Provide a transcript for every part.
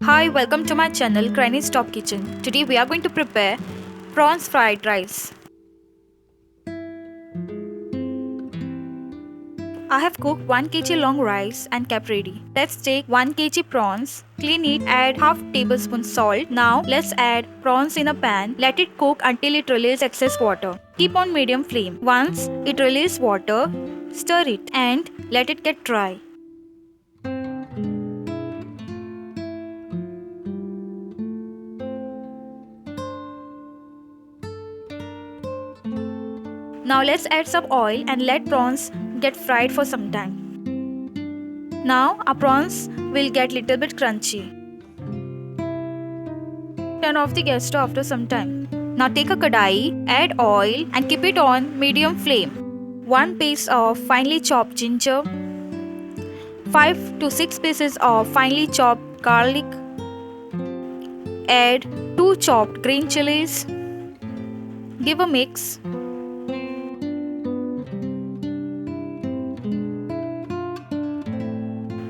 Hi, welcome to my channel Granny's Top Kitchen. Today we are going to prepare prawns fried rice. I have cooked 1 kg long rice and kept ready. Let's take 1 kg prawns, clean it, add half tablespoon salt. Now let's add prawns in a pan. Let it cook until it releases excess water. Keep on medium flame. Once it releases water, stir it and let it get dry. Now let's add some oil and let prawns get fried for some time. Now our prawns will get little bit crunchy. Turn off the gas stove after some time. Now take a kadai, add oil and keep it on medium flame. 1 piece of finely chopped ginger, 5 to 6 pieces of finely chopped garlic, add 2 chopped green chilies, give a mix.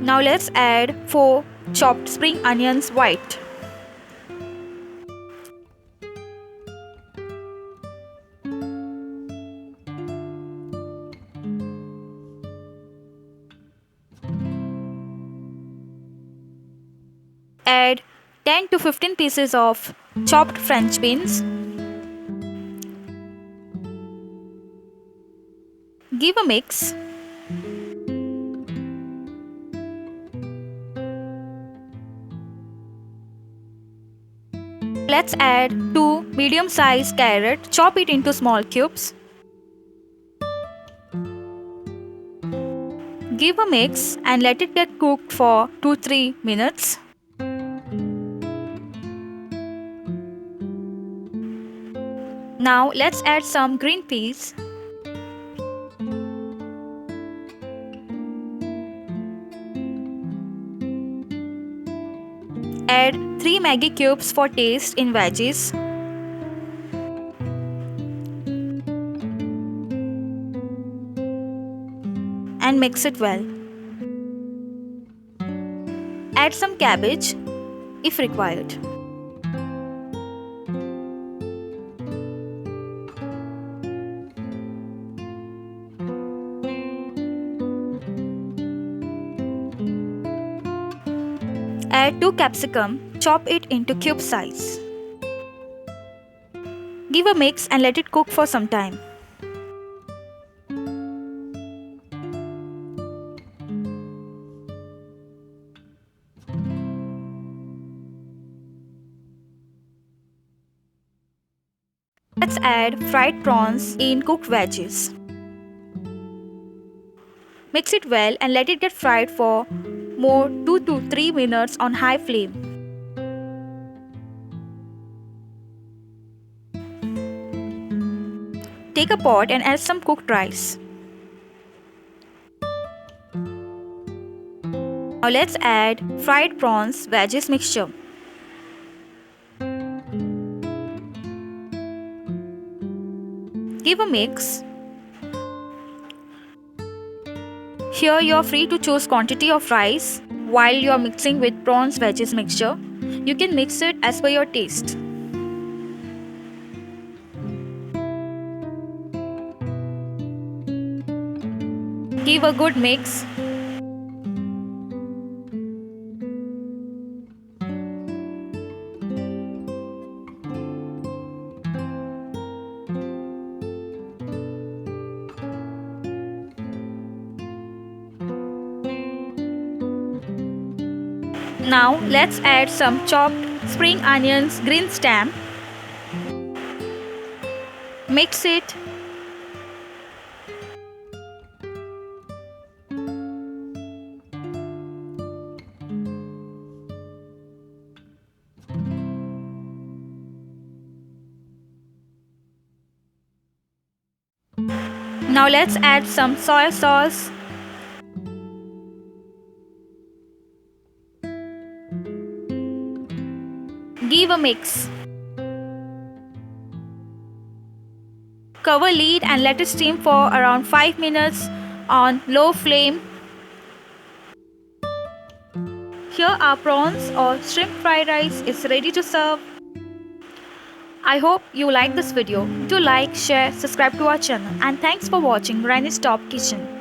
Now let's add 4 chopped spring onions white. Add 10 to 15 pieces of chopped French beans. Give a mix. Let's add 2 medium-sized carrots. Chop it into small cubes. Give a mix and let it get cooked for 2-3 minutes. Now let's add some green peas. Add 3 Maggi cubes for taste in veggies. And mix it well. Add some cabbage if required. Add 2 capsicum, chop it into cube size. Give a mix and let it cook for some time. Let's add fried prawns in cooked veggies. Mix it well and let it get fried for more 2 to 3 minutes on high flame. Take a pot and add some cooked rice. Now let's add fried prawns veggies mixture. Give a mix. Here you are free to choose quantity of rice while you are mixing with prawns veggies mixture. You can mix it as per your taste. Give a good mix. Now let's add some chopped spring onions, green stem. Mix it. Now let's add some soy sauce. Give a mix. Cover lid and let it steam for around 5 minutes on low flame. Here our prawns or shrimp fried rice is ready to serve. I hope you like this video. Do like, share, subscribe to our channel, and thanks for watching Rainy's Top Kitchen.